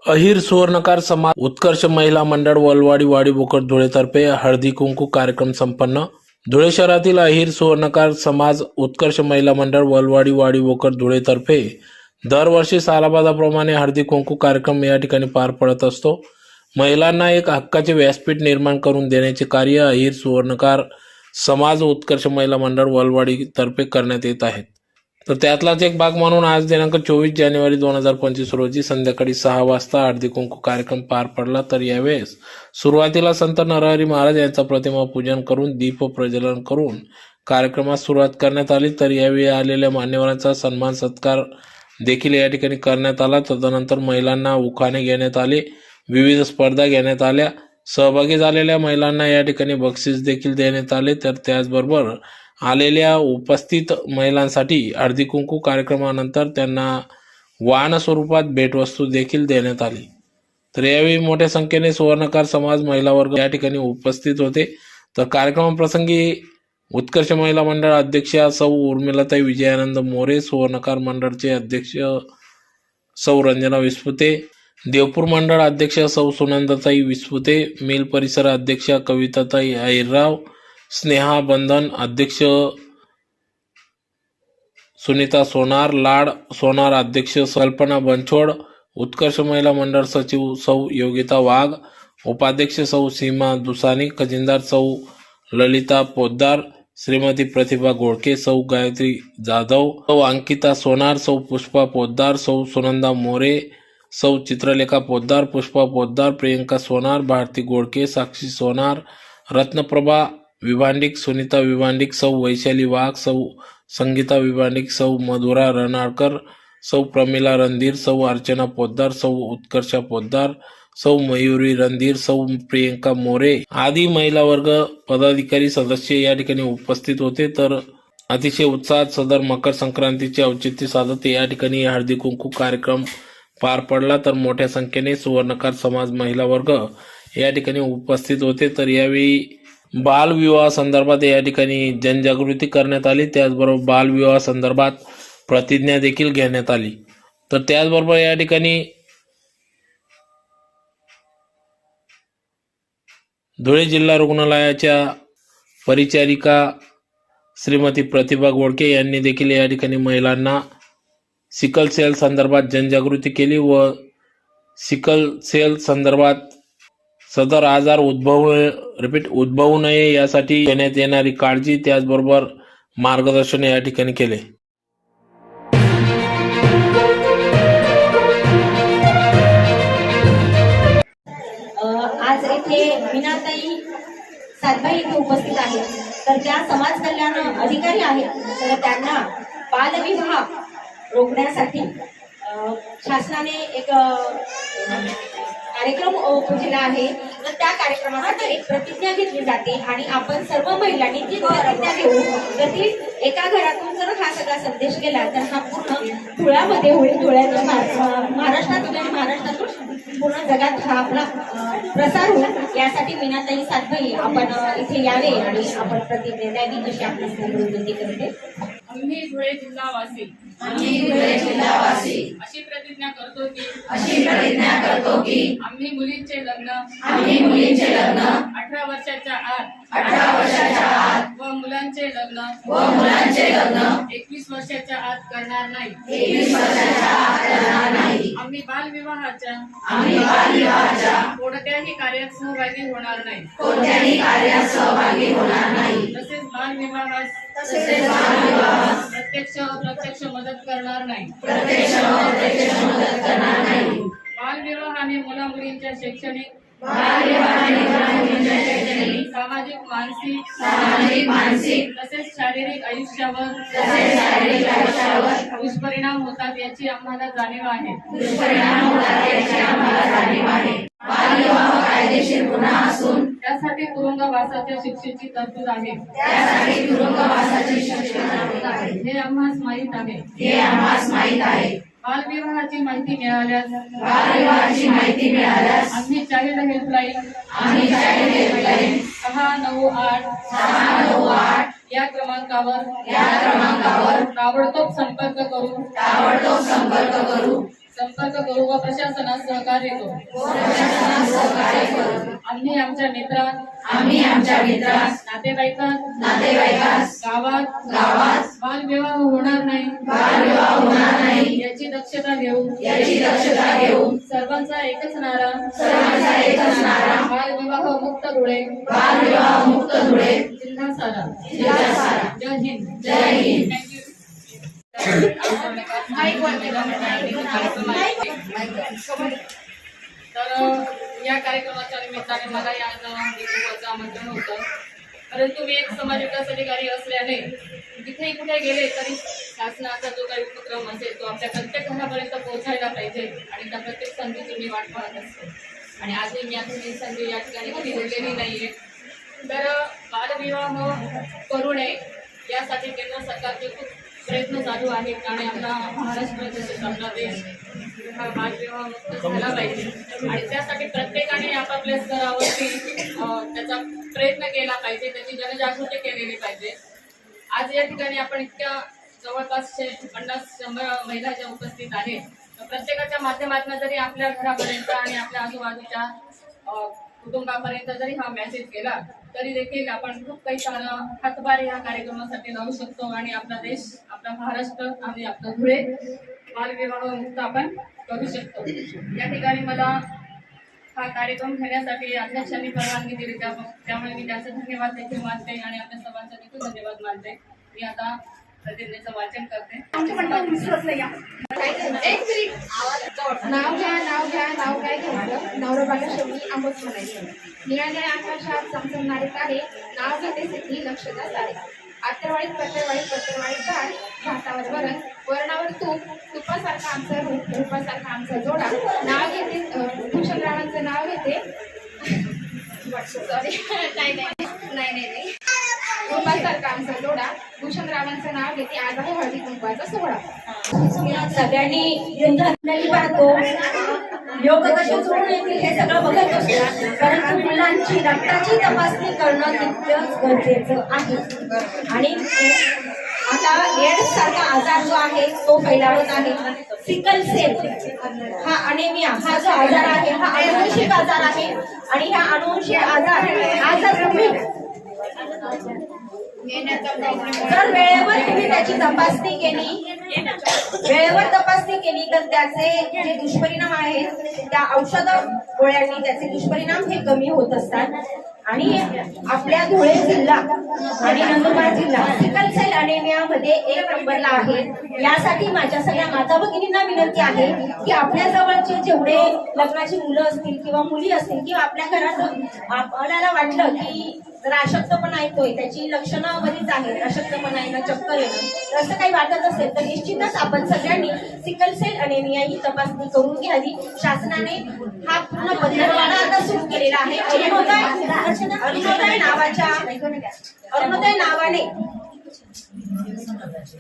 अहिर सुवर्णकार समाज उत्कर्ष महिला मंडळ वलवाडी वाडीबोकड धुळेतर्फे हळदी कुंकू कार्यक्रम संपन्न। धुळे शहरातील अहिर सुवर्णकार समाज उत्कर्ष महिला मंडळ वलवाडी वाडीबोकड धुळेतर्फे दरवर्षी सालाबादाप्रमाणे हळदी कुंकू कार्यक्रम या ठिकाणी पार पडत असतो। महिलांना एक हक्काचे व्यासपीठ निर्माण करून देण्याचे कार्य अहिर सुवर्णकार समाज उत्कर्ष महिला मंडळ वलवाडी तर्फे करण्यात येत आहे। तर त्यातलाच एक भाग म्हणून आज दिनांक 24 जानेवारी 2025 रोजी संध्याकाळी 6 वाजता हळदी कुंकू कार्यक्रम पार पडला। तर यावेळेस सुरुवातीला संत नरहरी महाराज यांचा प्रतिमा पूजन करून दीप प्रज्वलन करून कार्यक्रमास सुरुवात करण्यात आली। तर यावेळी आलेल्या मान्यवरांचा सन्मान सत्कार देखील या ठिकाणी करण्यात आला। तदनंतर महिलांना उखाणे घेण्यात आले, विविध स्पर्धा घेण्यात आल्या। सहभागी झालेल्या महिलांना या ठिकाणी बक्षीस देखील देण्यात आले। तर त्याचबरोबर आलेल्या उपस्थित महिलांसाठी हळदी कुंकू कार्यक्रमानंतर त्यांना वाहन स्वरूपात भेटवस्तू देखील देण्यात आली। तर यावेळी मोठ्या संख्येने सुवर्णकार समाज महिला वर्ग या ठिकाणी उपस्थित होते। तर कार्यक्रमाप्रसंगी उत्कर्ष महिला मंडळ अध्यक्षा सौ उर्मिलाताई विजयानंद मोरे, सुवर्णकार मंडळचे अध्यक्ष सौ रंजना विस्पुते, देवपूर मंडळ अध्यक्ष सौ सुनंदाताई विस्पुते, मिल परिसर अध्यक्ष कविताताई अहिरराव, स्नेहा बंधन अध्यक्ष सुनीता सोनार, लाड सोनार अध्यक्ष कल्पना बनछोड, उत्कर्ष महिला मंडळ सचिव सौ योगिता वाघ, उपाध्यक्ष सौ सीमा दुसानी, खजिनदार सौ ललिता पोद्दार, श्रीमती प्रतिभा घोडके, सौ गायत्री जाधव, सौ अंकिता सोनार, सौ पुष्पा पोद्दार, सौ सुनंदा मोरे, सौ चित्रलेखा पोद्दार, पुष्पा पोद्दार, प्रियंका सोनार, भारती घोडके, साक्षी सोनार, रत्नप्रभा विभांडिक, सुनीता विभांडिक, सौ वैशाली वाघ, सौ संगीता विभांडिक, सौ मधुरा रनाळकर, सौ प्रमिला रणधीर, सौ अर्चना पोद्दार, सौ उत्कर्षा पोद्दार, सौ मयुरी रणधीर, सौ प्रियंका मोरे आदी महिला वर्ग पदाधिकारी सदस्य या ठिकाणी उपस्थित होते। तर अतिशय उत्साहात सदर मकर संक्रांतीचे औचित्य साधत या ठिकाणी हळदी कुंकू कार्यक्रम पार पडला। तर मोठ्या संख्येने सुवर्णकार समाज महिला वर्ग या ठिकाणी उपस्थित होते। तर यावेळी बालविवाह संदर्भात या ठिकाणी जनजागृती करण्यात आली, त्याचबरोबर बालविवाह संदर्भात प्रतिज्ञा देखील घेण्यात आली। तर त्याचबरोबर या ठिकाणी धुळे जिल्हा रुग्णालयाच्या परिचारिका श्रीमती प्रतिभा घोडके यांनी देखील या ठिकाणी महिलांना सिकल सेल संदर्भात जनजागृती केली व सिकल सेल संदर्भात सदर आजार उद्भवू नये यासाठी घेण्यात येणारी काळजी त्याचबरोबर मार्गदर्शन या ठिकाणी केले। आज येथे मीनाताई सातबाई इथे उपस्थित आहेत। तर त्या समाज कल्याण अधिकारी आहेत। तर त्यांना बालविवाह रोखण्यासाठी शासनाने एक कार्यक्रम पुढला आहे। तर त्या कार्यक्रमासाठी एक प्रतिज्ञा घेतली जाते आणि आपण सर्व महिलांनी ती प्रतिज्ञा घेऊ। तर ती एका घरातून जर हा सगळा संदेश गेला तर हा पूर्ण धुळ्यामध्ये होईल। धुळ्याच्या महाराष्ट्रातून आणि महाराष्ट्रातून पूर्ण जगात हा आपला प्रसार होईल। यासाठी मीनाताई सातबाई आपण इथे यावे आणि आपण प्रतिज्ञा द्यावी अशी आपल्याला विनंती करते। आम्ही धुळे जिल्हावासी अशी प्रतिज्ञा करतो की आम्ही मुलींचे लग्न 18 वर्षाच्या आत व मुलांचे लग्न 21 वर्षाच्या आत करणार नाही। आम्ही बालविवाहाच्या कोणत्याही कार्यात सहभागी होणार नाही। तसेच बालविवाहास प्रत्यक्ष अप्रत्यक्ष मदत करणार नाही। बालविवाहाने मुला मुलींच्या शैक्षणिक, सामाजिक, मानसिक तसेच शारीरिक आयुष्यावर दुष्परिणाम होतात याची आम्हाला जाणीव आहे। बालविवाह कायदेशीर गुन्हा असून त्यासाठी तुरुंगवासाच्या शिक्षेची तरतूद आहे। हे आम्हास माहीत आहे। बालविवाहाची माहिती मिळाल्यास आम्ही चाइल्ड हेल्पलाईन 698 या क्रमांकावर ताबडतोब संपर्क करू संपर्क करू व प्रशासनास सहकार्य करू. आम्ही आमच्या मित्रांस, नातेवाईकांस गावात बालविवाह होणार नाही याची दक्षता घेऊन सर्वांचा एकच नारा बालविवाह मुक्त धुळे जिल्हा सारा. जय हिंद. थँक्यू. तर या कार्यक्रमाच्या निमित्ताने मला या आज आमंत्रण होतं. परंतु मी एक समाज विकास अधिकारी असल्याने जिथे कुठे गेले तरी शासनाचा जो काही उपक्रम असेल तो आपल्या प्रत्येक घरापर्यंत पोहोचायला पाहिजे आणि त्या प्रत्येक संधीची मी वाट पाहत असते. आणि आजही मी आता ही संधी या ठिकाणी कधी दिलेली नाहीये. तर बालविवाह करू नये यासाठी केंद्र सरकारचे खूप प्रयत्न चालू आहेत आणि आपला महाराष्ट्र तसेच आपला देश हा बालविवाह मुक्त झाला पाहिजे आणि त्यासाठी प्रत्येकाने आपापल्या स्तरावरती त्याचा प्रयत्न केला पाहिजे, त्याची जनजागृती केलेली पाहिजे. आज या ठिकाणी आपण इतक्या जवळपास 50-100 महिला ज्या उपस्थित आहेत, तर प्रत्येकाच्या माध्यमातून जरी आपल्या घरापर्यंत आणि आपल्या आजूबाजूच्या कुटुंबापर्यंत जरी हा मेसेज केला तरी देखील आपण खूप काही सारा हातभार या कार्यक्रमासाठी लावू शकतो आणि आपला देश, आपला महाराष्ट्र आणि आपला धुळे बालविवाह मुक्त आपण करू शकतो. या ठिकाणी मला हा कार्यक्रम घेण्यासाठी अध्यक्षांनी परवानगी दिली, त्यामुळे मी त्यांचे धन्यवाद देखील मानते आणि आपल्या सर्वांचा देखील धन्यवाद मानते. मी आता प्रतिज्ञेचं वाचन करते. नाव काय घ्यायचं, नवरोबाला शेवटी आंबट म्हणायचं. निळ्या आकाशात चमचमणारे तारे, नाव घेते सिद्धी लक्ष द्या सारे. आतरवाडीत पत्रवाडीत झाड, भातावर वरण, वरणावर तुपासारखा आमचा रूप, रूपासारखा आमचा जोडा. नाव घेते भूषणरावांचं नाव घेते. सॉरी नाही रूपासारखा आमचा जोडा. भूषणरावांचं नाव घेते. आज आहे हळदी कुंकवाचा सोहळा. सगळ्यांनी घातलेली पाहतो, योग कसे जुळून येतील हे सगळं बघत असतो, परंतु मुलांची रक्ताची तपासणी करणं तितकंच गरजेचं आहे. आणि आता एड्स सारखा आजार जो आहे तो फैलावत आहे. सिकल सेल हा अनेमिया हा जो आजार आहे हा अनुवंशिक आजार आहे आणि ह्या अनुवंशिक आजार तुम्ही जर वेळेवर तुम्ही त्याची तपासणी केली तर त्याचे जे दुष्परिणाम आहेत त्या औषध गोळ्यांनी त्याचे दुष्परिणाम हे कमी होत असतात. आणि आपल्या धुळे जिल्हा आणि नंदुरबार जिल्हा सिकल सेल अनेमियामध्ये 1 नंबरला आहे. यासाठी माझ्या सगळ्या माता भगिनींना विनंती आहे की आपल्या जवळचे जेवढे लग्नाची मुलं असतील किंवा मुली असतील किंवा आपल्या घरात आपल्याला वाटलं की जर अशक्तपणा येतोय, त्याची लक्षणं बरीच आहेत, अशक्तपणा येणं, चक्कर येणं, असं काही वाटत असेल तर निश्चितच आपण सगळ्यांनी सिकल सेल अनेमिया ही तपासणी करून घ्यावी. शासनाने हा पूर्ण पंधरवाडा आता सुरू केलेला आहे. अरुणोदय नावाने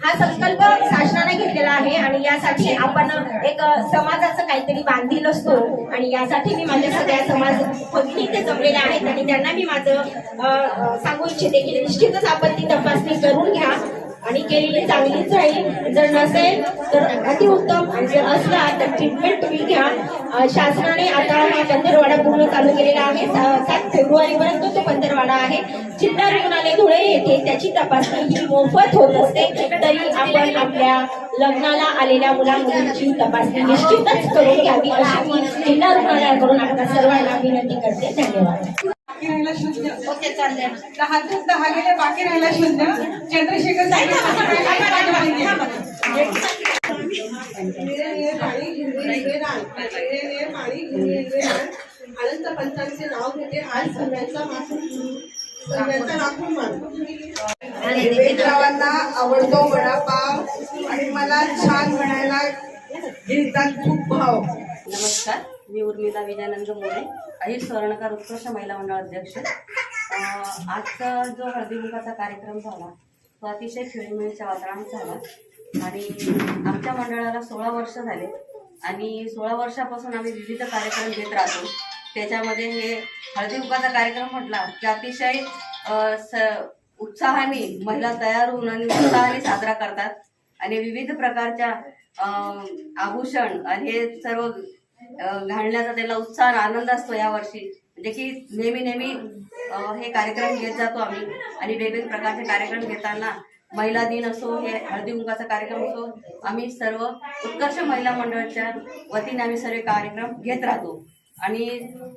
हा संकल्प शासनाने घेतलेला आहे आणि यासाठी आपण एक समाजाचं काहीतरी बांधील असतो आणि यासाठी मी माझ्या सगळ्या समाज भगिनी ते जमलेल्या आहेत आणि त्यांना मी माझं सांगू इच्छिते की निश्चितच आपण ती तपासणी करून घ्या आणि केलेली चांगलीच राहील. जर नसेल तर अतिउत्तम आणि जर असला तर ट्रीटमेंट तुम्ही घ्या. शासनाने आता हा पंधरवाडा पूर्ण चालू केलेला आहे. 7 फेब्रुवारीपर्यंत तो पंधरवाडा आहे. जिल्हा रुग्णालय धुळे येथे त्याची तपासणी ही मोफत होत असते. तरी आपण आपल्या लग्नाला आलेल्या मुलांची तपासणी निश्चितच करून घ्यावी अशी मी जिल्हा रुग्णालयाकडून आपल्या सर्वांना विनंती करते. धन्यवाद. ओके चाललंय. 10 गेले, बाकी राहिला 0. चंद्रशेखर अनंत पंचांचे नाव घेते. आज सगळ्यांचा नागपूर वेदरावांना आवडतो वडापाव आणि मला छान म्हणायला गिरतात खूप भाव. नमस्कार, मी उर्मिला विजयानंद मोरे, अहिर स्वर्णकार उत्कृष्ट महिला मंडळ अध्यक्ष. आजचा जो हळदीकुंकाचा कार्यक्रम झाला तो अतिशय खेळीमेळीच्या वातावरणात झाला आणि आमच्या मंडळाला 16 वर्ष झाले आणि 16 वर्षापासून आम्ही विविध कार्यक्रम घेत राहतो. त्याच्यामध्ये हे हळदीकुंकाचा कार्यक्रम म्हटला की अतिशय उत्साहाने महिला तयार होऊन आणि उत्साहाने साजरा करतात आणि विविध प्रकारच्या आभूषण आणि हे सर्व घालण्याचा त्याला उत्साह आणि आनंद असतो यावर्षी. म्हणजे की नेहमी हे कार्यक्रम घेत जातो आम्ही आणि वेगवेगळे प्रकारचे कार्यक्रम घेताना महिला दिन असो, हे हळदी कुंकाचा कार्यक्रम असो, आम्ही सर्व उत्कर्ष महिला मंडळाच्या वतीने आम्ही सर्व कार्यक्रम घेत राहतो आणि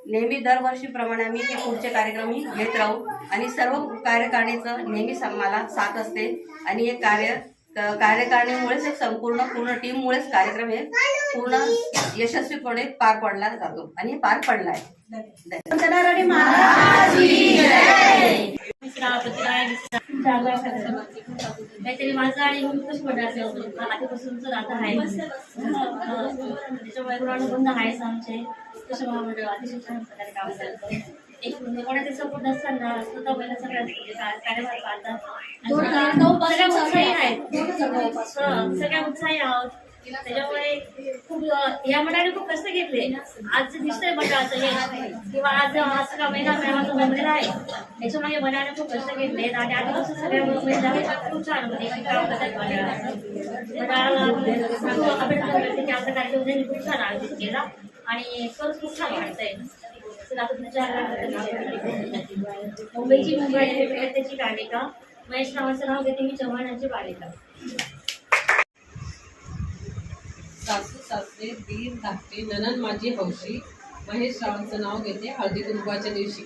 नेहमी दरवर्षीप्रमाणे आम्ही हे पुढचे कार्यक्रमही घेत राहू आणि सर्व कार्यकारिणीचं नेहमीच आम्हाला साथ असते आणि हे कार्यकारिणीमुळेच एक पूर्ण टीममुळेच कार्यक्रम हे पूर्ण यशस्वीपणे पार पडला जातो आणि हे पार पडलाय. काहीतरी माझं आणि उत्कर्ष मंडळाचं आधीपासूनच आता आहे. त्याच्यामुळे ऋणानुबंध आहेच आमचे उत्कर्ष महामंडळ अतिशय छान प्रकारे काम करतं. एक कोणाचे सपोर्ट नसताना स्वतः पहिला सगळ्यात कार्यभार पाहतात. सगळ्या उत्साही आहेत, सगळ्या उत्साही आहोत. त्याच्यामुळे खूप या मंडळाने खूप कष्ट घेतले. आज दिसतंय मंडळाचं हे किंवा आज हा सगळा महिला मेळावा जमलेला आहे. त्याच्यामुळे मंडळाने खूप कष्ट घेतले आणि आधीपासून सगळ्या महिला खूप छान काम करतात मंडळाला अभिनंदन करते की आमचा कार्यक्रम त्यांनी खूप छान आयोजित केला आणि खरंच खूप छान वाटतंय. मुंबईची त्याची बालिका महेश रावांचं नाव घेते मी, चव्हाण यांची बालिका. सासू सासरे दीर धाकटे ननन माझी हौशी, महेश रावांचं नाव घेते हळदी कुंकवाच्या दिवशी.